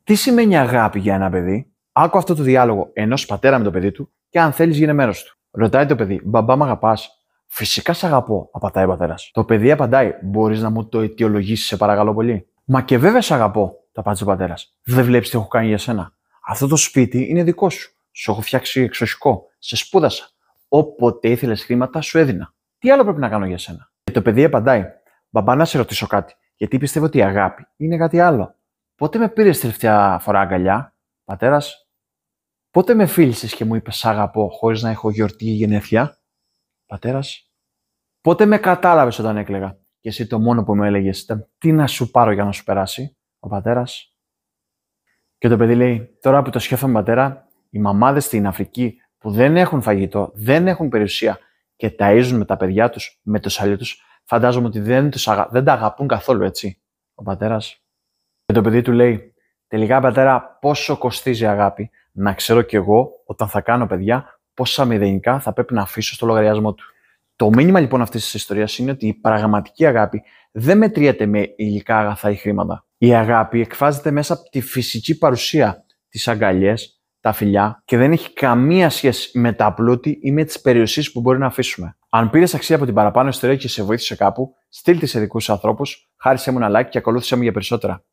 Τι σημαίνει αγάπη για ένα παιδί? Άκου αυτό το διάλογο ενός πατέρα με το παιδί του και αν θέλεις γίνε μέρος του. Ρωτάει το παιδί, μπαμπά, μ' αγαπάς? Φυσικά σ' αγαπώ, απαντάει ο πατέρας. Το παιδί απαντάει, μπορείς να μου το αιτιολογήσεις, σε παρακαλώ πολύ? Μα και βέβαια σ' αγαπώ, το απάντησε ο πατέρας. Δεν βλέπεις τι έχω κάνει για σένα? Αυτό το σπίτι είναι δικό σου. Σου έχω φτιάξει εξοχικό. Σε σπούδασα. Όποτε ήθελες χρήματα, σου έδινα. Τι άλλο πρέπει να κάνω για σένα? Και το παιδί απαντάει, μπαμπά, να σε ρωτήσω κάτι. Γιατί πιστεύω ότι η αγάπη είναι κάτι άλλο. Πότε με πήρες τελευταία φορά αγκαλιά? Πατέρας, πότε με φίλησες και μου είπες σ' αγαπώ χωρίς να έχω γιορτή ή γενέθλια? Πατέρας, πότε με κατάλαβες όταν έκλαιγα και εσύ το μόνο που μου έλεγες ήταν τι να σου πάρω για να σου περάσει? Ο πατέρας. Και το παιδί λέει, τώρα που το σκέφτομαι, πατέρα, οι μαμάδες στην Αφρική που δεν έχουν φαγητό, δεν έχουν περιουσία και ταΐζουν με τα παιδιά τους, με το σαλί τους, φαντάζομαι ότι δεν τα αγαπούν καθόλου, έτσι? Ο πατέρας. Και το παιδί του λέει, τελικά, πατέρα, πόσο κοστίζει η αγάπη? Να ξέρω κι εγώ, όταν θα κάνω παιδιά, πόσα μηδενικά θα πρέπει να αφήσω στο λογαριασμό του. Το μήνυμα λοιπόν αυτής της ιστορίας είναι ότι η πραγματική αγάπη δεν μετριέται με υλικά αγαθά ή χρήματα. Η αγάπη εκφράζεται μέσα από τη φυσική παρουσία, τις αγκαλιές, τα φιλιά και δεν έχει καμία σχέση με τα πλούτη ή με τις περιουσίες που μπορεί να αφήσουμε. Αν πήρες αξία από την παραπάνω ιστορία και σε βοήθησε κάπου, στείλ τη σε δικούς σου ανθρώπους, χάρισέ μου ένα like και ακολούθησέ μου για περισσότερα.